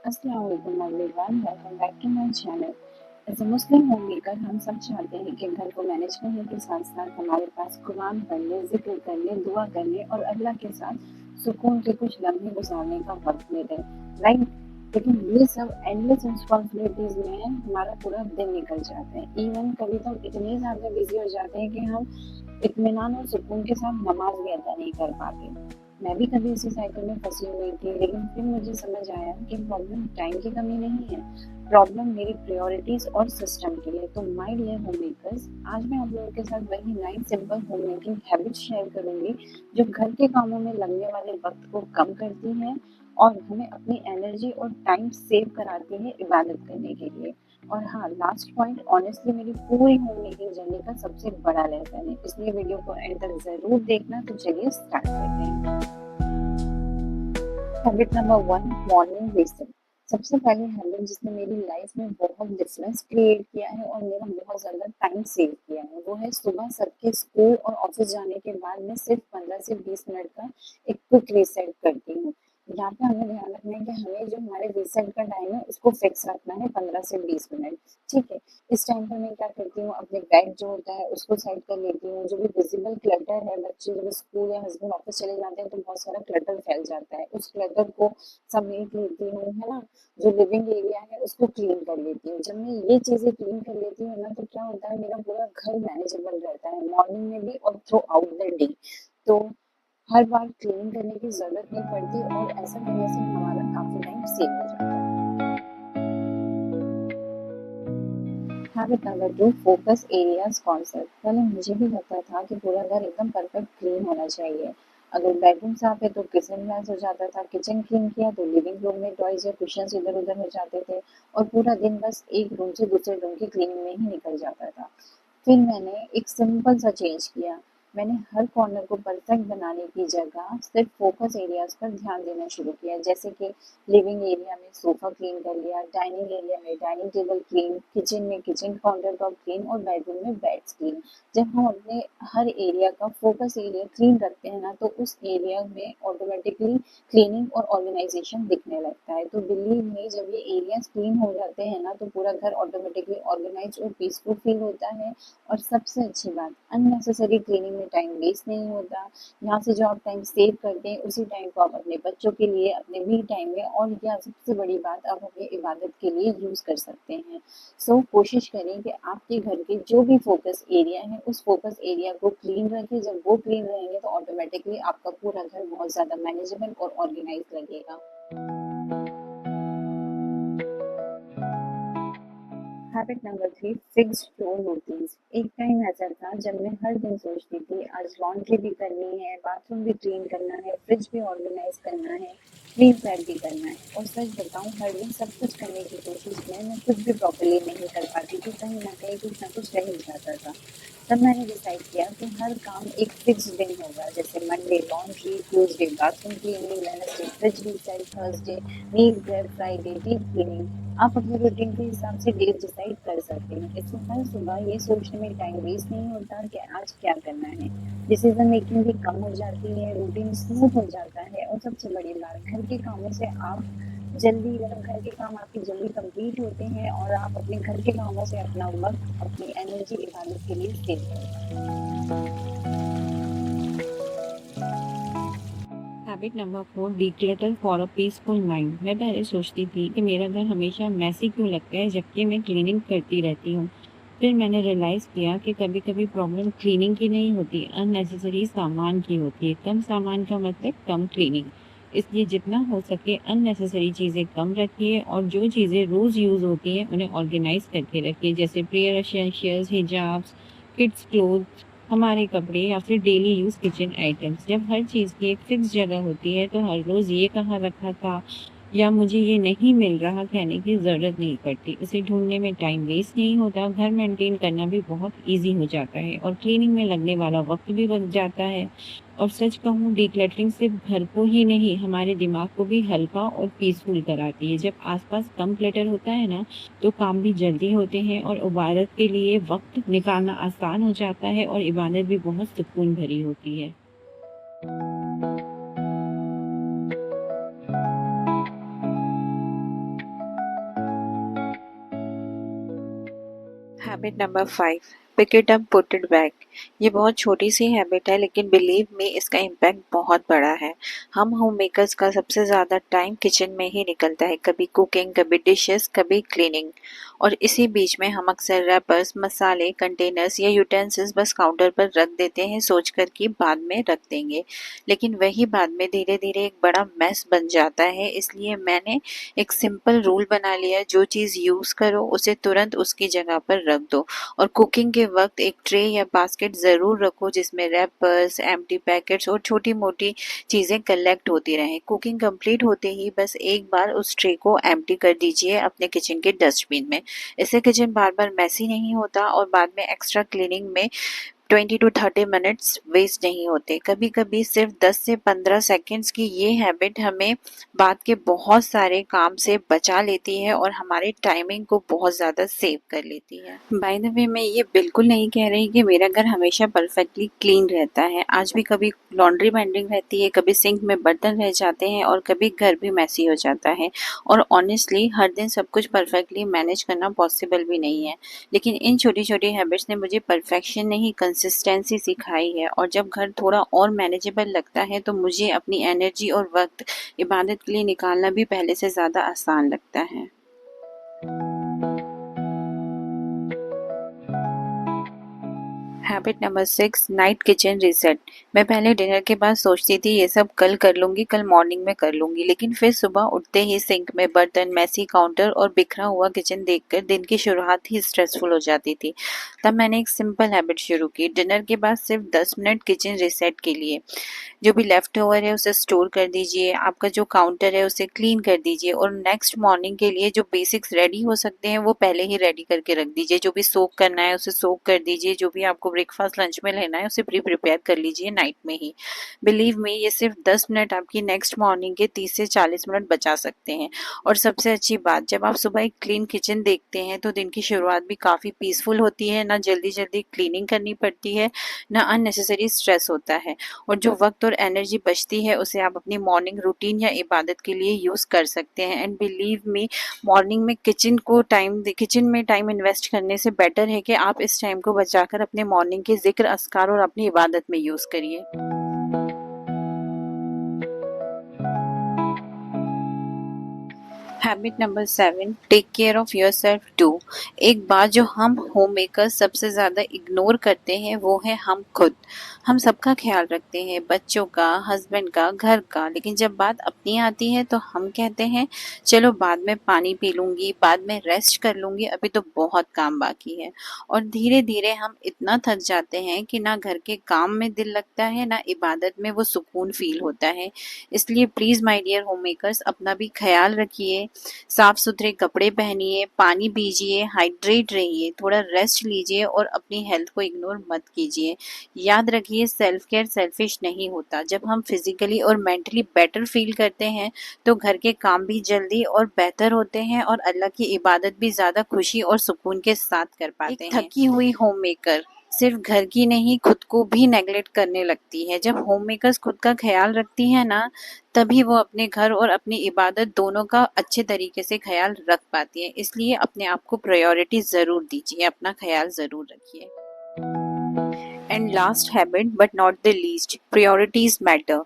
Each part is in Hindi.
अस्सलाम वालेकुम everyone, welcome back to my channel. As a Muslim homemaker हम सब चाहते हैं कि घर को मैनेज करने के साथ साथ हमारे पास कुरान पढ़ने, जिक्र करने, दुआ करने और अल्लाह के साथ सुकून के कुछ लम्हे गुजारने का वक्त मिले, राइट? लेकिन ये सब एंडलेस रिस्पॉन्सिबिलिटीज में हमारा पूरा दिन निकल जाता है। इवन कभी तो इतने ज़्यादा बिजी हो जाते हैं कि हम इत्मीनान और सुकून के साथ नमाज भी अदा नहीं कर पाते। मैं भी कभी इसी साइकिल में फंसी हुई थी, लेकिन फिर मुझे समझ आया कि प्रॉब्लम टाइम की कमी नहीं है, प्रॉब्लम मेरी प्रायोरिटीज और सिस्टम की है। तो माय डियर होम मेकर्स, आज मैं आप लोगों के साथ वही 9 simple home making habits share करूंगी जो घर के कामों में लगने वाले वक्त को कम करती हैं और हमें अपनी एनर्जी और टाइम सेव कराती है इबादत करने के लिए। और हाँ, लास्ट पॉइंट ऑनेस्टली मेरी पूरी होम मेकिंग जर्नी का सबसे बड़ा लेसन है, इसलिए वीडियो को एंड तक जरूर देखना। तो चलिए स्टार्ट करते हैं। Habit number 1, morning reset. सबसे पहली हैबिट जिसने मेरी लाइफ में बहुत डिफरेंस क्रिएट किया है और मेरा बहुत ज़्यादा टाइम सेव किया है, वो है सुबह सबके स्कूल और ऑफिस जाने के बाद मैं सिर्फ 15 से 20 मिनट का एक क्विक रीसेट करती हूँ। यहाँ पे हमें ध्यान रखना है कि हमें जो हमारे रीसेट का टाइम है उसको फिक्स रखना है 15 से 20 मिनट। ठीक है, इस टाइम पर मैं क्या करती हूँ, अपने बेड जो होता है उसको साइड कर लेती हूँ। जो भी विजिबल क्लटर है, बच्चे जब स्कूल या हस्बैंड ऑफिस चले जाते हैं तो बहुत सारा क्लटर फैल जाता है, उस क्लटर को समेट लेती हूँ, है ना। जो लिविंग एरिया है उसको क्लीन कर लेती हूँ। जब मैं ये चीजें क्लीन कर लेती हूँ ना, तो क्या होता है, मेरा पूरा घर मैनेजेबल रहता है, मॉर्निंग में भी और थ्रू आउट द डे। तो हर बार क्लीन करने की जरूरत नहीं पड़ती और ऐसा करने से हमारा काफी टाइम सेव हो जाता है। Habit number 2, focus areas concept. पहले मुझे भी लगता था कि पूरा घर एकदम परफेक्ट क्लीन होना चाहिए। अगर बेडरूम साफ है तो किचन मैच हो जाता था, किचन क्लीन किया तो लिविंग रूम में टॉयज या कुशन्स इधर उधर हो जाते थे और पूरा दिन बस एक रूम से दूसरे रूम की क्लीनिंग में ही निकल जाता था। फिर मैंने एक सिंपल सा चेंज किया। मैंने हर कॉर्नर को परफेक्ट बनाने की जगह सिर्फ फोकस एरियाज पर ध्यान देना शुरू किया, जैसे कि लिविंग एरिया में सोफा क्लीन कर लिया, डाइनिंग एरिया में डाइनिंग टेबल क्लीन, किचन में किचन काउंटर टॉप क्लीन और बेडरूम में बेड्स क्लीन। जब हम अपने हर एरिया का फोकस एरिया क्लीन रखते हैं ना, तो उस एरिया में ऑटोमेटिकली क्लीनिंग और ऑर्गेनाइजेशन दिखने लगता है। तो बिलीव मी, जब ये एरियाज क्लीन हो जाते हैं ना, तो पूरा घर ऑटोमेटिकली ऑर्गेनाइज और पीसफुल फील होता है। और सबसे अच्छी बात, अननेसेसरी क्लीनिंग में टाइम वेस्ट नहीं होता। यहाँ से जो आप टाइम सेव करते हैं उसी टाइम को आप अपने बच्चों के लिए, अपने मी टाइम में, और क्या सबसे बड़ी बात, आप अपनी इबादत के लिए यूज कर सकते हैं। सो कोशिश करें कि आपके घर के जो भी फोकस एरिया है उस फोकस एरिया को क्लीन रखें। जब वो क्लीन रहेंगे तो ऑटोमेटिकली आपका पूरा घर बहुत ज्यादा मैनेजेबल और ऑर्गेनाइज लगेगा। Habit number 3, fixed floor routines. एक टाइम ऐसा था जब मैं हर दिन सोचती थी आज लॉन्ड्री भी करनी है, बाथरूम भी क्लीन करना है, फ्रिज भी ऑर्गेनाइज करना है, क्लीन पैक भी करना है। और सच बताऊं, हर दिन सब कुछ करने की कोशिश में मैं कुछ भी प्रॉपर्ली नहीं कर पाती थी, कहीं ना कहीं कुछ ना कुछ रह ही जाता था। तब मैंने डिसाइड किया कि हर काम एक फिक्स दिन होगा, जैसे Monday laundry, Tuesday bathroom cleaning, Wednesday fridge reset, Thursday meal prep, Friday deep cleaning. आप अपने रूटीन के हिसाब से डेज डिसाइड कर सकते हैं। इससे हर सुबह ये सोचने में टाइम वेस्ट नहीं होता कि आज क्या करना है। डिसीजन मेकिंग भी कम हो जाती है, रूटीन स्मूथ हो जाता है और सबसे बड़ी बात, घर के कामों से आप जल्दी, मतलब घर के काम आपके जल्दी कंप्लीट होते हैं और आप अपने घर के कामों से अपना वक्त, अपनी एनर्जी इबादत के लिए सेव करते हैं। Habit number 4, declutter for a peaceful mind. मैं पहले सोचती थी कि मेरा घर हमेशा मैसी क्यों लगता है जबकि मैं क्लीनिंग करती रहती हूँ। फिर मैंने रियलाइज़ किया कि कभी कभी प्रॉब्लम क्लीनिंग की नहीं होती, अननेसेसरी सामान की होती है। कम सामान का मतलब कम क्लीनिंग। इसलिए जितना हो सके अननेसेसरी चीज़ें कम रखिए और जो चीज़ें रोज़ यूज़ होती हैं उन्हें ऑर्गेनाइज करके रखिए, जैसे प्रेयर एसेंशियल्स, हिजाब्स, किड्स क्लोथ्स, हमारे कपड़े या फिर डेली यूज किचन आइटम्स। जब हर चीज़ की एक फिक्स जगह होती है तो हर रोज़ ये कहाँ रखा था या मुझे ये नहीं मिल रहा कहने की ज़रूरत नहीं पड़ती। इसे ढूंढने में टाइम वेस्ट नहीं होता, घर मेंटेन करना भी बहुत इजी हो जाता है और क्लीनिंग में लगने वाला वक्त भी बच जाता है। और सच कहूँ, डिक्लटरिंग सिर्फ घर को ही नहीं, हमारे दिमाग को भी हल्का और पीसफुल कराती है। जब आसपास कम क्लटर होता है ना, तो काम भी जल्दी होते हैं और इबादत के लिए वक्त निकालना आसान हो जाता है और इबादत भी बहुत सुकून भरी होती है। Habit number 5, pick it up put it back. ये बहुत छोटी सी हैबिट है लेकिन बिलीव मी इसका इम्पैक्ट बहुत बड़ा है। हम होम मेकर्स का सबसे ज़्यादा टाइम किचन में ही निकलता है, कभी कुकिंग, कभी डिशेस, कभी क्लीनिंग। और इसी बीच में हम अक्सर रैपर्स, मसाले, कंटेनर्स या यूटेंसिल्स बस काउंटर पर रख देते हैं सोचकर कि बाद में रख देंगे, लेकिन वही बाद में धीरे धीरे एक बड़ा मैस बन जाता है। इसलिए मैंने एक सिंपल रूल बना लिया, जो चीज़ यूज़ करो उसे तुरंत उसकी जगह पर रख दो। और कुकिंग के वक्त एक ट्रे या बास्केट ज़रूर रखो जिसमें रैपर्स, एम्प्टी पैकेट्स और छोटी मोटी चीज़ें कलेक्ट होती रहें। कुकिंग कंप्लीट होते ही बस एक बार उस ट्रे को एम्प्टी कर दीजिए अपने किचन के डस्टबिन में। इससे किचन बार बार मैसी नहीं होता और बाद में एक्स्ट्रा क्लीनिंग में 20 टू 30 मिनट्स वेस्ट नहीं होते। कभी कभी सिर्फ 10 से 15 सेकेंड्स की ये हैबिट हमें बाद के बहुत सारे काम से बचा लेती है और हमारे टाइमिंग को बहुत ज़्यादा सेव कर लेती है। बाय द वे, मैं ये बिल्कुल नहीं कह रही कि मेरा घर हमेशा परफेक्टली क्लीन रहता है। आज भी कभी लॉन्ड्री पेंडिंग रहती है, कभी सिंक में बर्तन रह जाते हैं और कभी घर भी मैसी हो जाता है। और ऑनेस्टली हर दिन सब कुछ परफेक्टली मैनेज करना पॉसिबल भी नहीं है, लेकिन इन छोटी छोटी हैबिट्स ने मुझे परफेक्शन नहीं, कंसिस्टेंसी सिखाई है। और जब घर थोड़ा और मैनेजेबल लगता है तो मुझे अपनी एनर्जी और वक्त इबादत के लिए निकालना भी पहले से ज़्यादा आसान लगता है। Habit number 6, night kitchen reset. मैं पहले डिनर के बाद सोचती थी ये सब कल कर लूँगी, कल मॉर्निंग में कर लूँगी, लेकिन फिर सुबह उठते ही सिंक में बर्तन, मैसी काउंटर और बिखरा हुआ किचन देखकर दिन की शुरुआत ही स्ट्रेसफुल हो जाती थी। तब मैंने एक सिंपल हैबिट शुरू की, डिनर के बाद सिर्फ 10 मिनट किचन रीसेट के लिए। जो भी लेफ्ट ओवर है उसे स्टोर कर दीजिए, आपका जो काउंटर है उसे क्लीन कर दीजिए और नेक्स्ट मॉर्निंग के लिए जो बेसिक्स रेडी हो सकते हैं वो पहले ही रेडी करके रख दीजिए। जो भी सोक करना है उसे सोक कर दीजिए, जो भी आपको ब्रेकफास्ट लंच में लेना है उसे प्री प्रिपेयर कर लीजिए नाइट में ही। बिलीव मी, ये सिर्फ 10 मिनट आपकी नेक्स्ट मॉर्निंग के 30 से 40 मिनट बचा सकते हैं। और सबसे अच्छी बात, जब आप सुबह एक क्लीन किचन देखते हैं तो दिन की शुरुआत भी काफ़ी पीसफुल होती है। ना जल्दी जल्दी क्लीनिंग करनी पड़ती है, ना अननेसेसरी स्ट्रेस होता है। और जो वक्त और एनर्जी बचती है उसे आप अपनी मॉर्निंग रूटीन या इबादत के लिए यूज़ कर सकते हैं। एंड बिलीव मी, मॉर्निंग में किचन में टाइम इन्वेस्ट करने से बेटर है कि आप इस टाइम को बचाकर अपने मॉर्निंग के जिक्र, अस्कार और अपनी इबादत में यूज़ करिए। Habit number 7, take care of yourself too. एक बात जो हम होम मेकर्स सबसे ज़्यादा इग्नोर करते हैं वो है हम खुद। हम सबका ख्याल रखते हैं, बच्चों का, हस्बैंड का, घर का, लेकिन जब बात अपनी आती है तो हम कहते हैं चलो बाद में पानी पी लूँगी, बाद में रेस्ट कर लूँगी, अभी तो बहुत काम बाकी है। और धीरे धीरे हम इतना थक जाते हैं कि ना घर के काम में दिल लगता है, ना इबादत में वो सुकून फील होता है। इसलिए please my dear homemakers, अपना भी ख्याल रखिए, साफ सुथरे कपड़े पहनिए, पानी पीजिए, हाइड्रेट रहिए, थोड़ा रेस्ट लीजिए और अपनी हेल्थ को इग्नोर मत कीजिए। याद रखिए, सेल्फ केयर सेल्फिश नहीं होता। जब हम फिजिकली और मेंटली बेटर फील करते हैं तो घर के काम भी जल्दी और बेहतर होते हैं और अल्लाह की इबादत भी ज़्यादा खुशी और सुकून के साथ कर पाते हैं। थकी हुई होम मेकर सिर्फ घर की नहीं, खुद को भी नेगलेक्ट करने लगती है। जब होम मेकर्स खुद का ख्याल रखती है ना, तभी वो अपने घर और अपनी इबादत दोनों का अच्छे तरीके से ख्याल रख पाती है। इसलिए अपने आप को प्रायोरिटी ज़रूर दीजिए, अपना ख्याल ज़रूर रखिए। And last habit but not the least, priorities matter.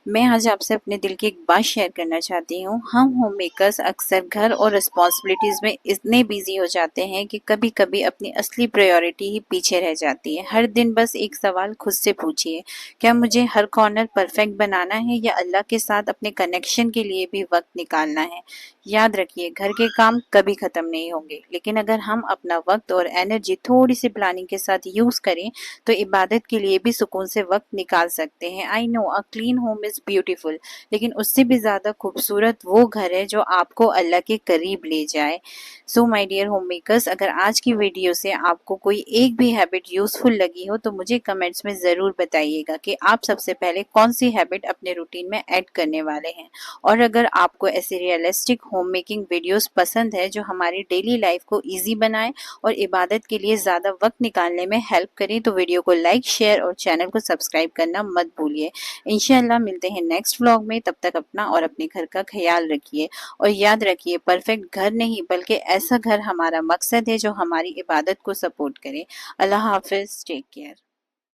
मैं आज आपसे अपने दिल की एक बात शेयर करना चाहती हूँ। हम होम मेकर्स अक्सर घर और रिस्पॉन्सिबिलिटीज़ में इतने बिजी हो जाते हैं कि कभी कभी अपनी असली प्रायोरिटी ही पीछे रह जाती है। हर दिन बस एक सवाल खुद से पूछिए, क्या मुझे हर कॉर्नर परफेक्ट बनाना है या अल्लाह के साथ अपने कनेक्शन के लिए भी वक्त निकालना है। याद रखिए, घर के काम कभी ख़त्म नहीं होंगे, लेकिन अगर हम अपना वक्त और एनर्जी थोड़ी सी प्लानिंग के साथ यूज़ करें तो इबादत के लिए भी सुकून से वक्त निकाल सकते हैं। I know a clean home is beautiful, लेकिन उससे भी ज़्यादा खूबसूरत वो घर है जो आपको अल्लाह के करीब ले जाए। So my dear homemakers, अगर आज की वीडियो से आपको कोई एक भी हैबिट यूज़फुल लगी हो तो मुझे कमेंट्स में ज़रूर बताइएगा कि आप सबसे पहले कौन सी हैबिट अपने रूटीन में ऐड करने वाले हैं। और अगर आपको ऐसे रियलिस्टिक होम मेकिंग वीडियोस पसंद है जो हमारी डेली लाइफ को ईजी बनाए और इबादत के लिए ज़्यादा वक्त निकालने में हेल्प करें, तो वीडियो को लाइक, शेयर और चैनल को सब्सक्राइब करना मत भूलिए। इंशाल्लाह मिलते मिलते हैं नेक्स्ट व्लॉग में। तब तक अपना और अपने घर का ख्याल रखिए और याद रखिए परफेक्ट घर नहीं बल्कि ऐसा घर हमारा मकसद है जो हमारी इबादत को सपोर्ट करे। अल्लाह हाफिज, टेक केयर।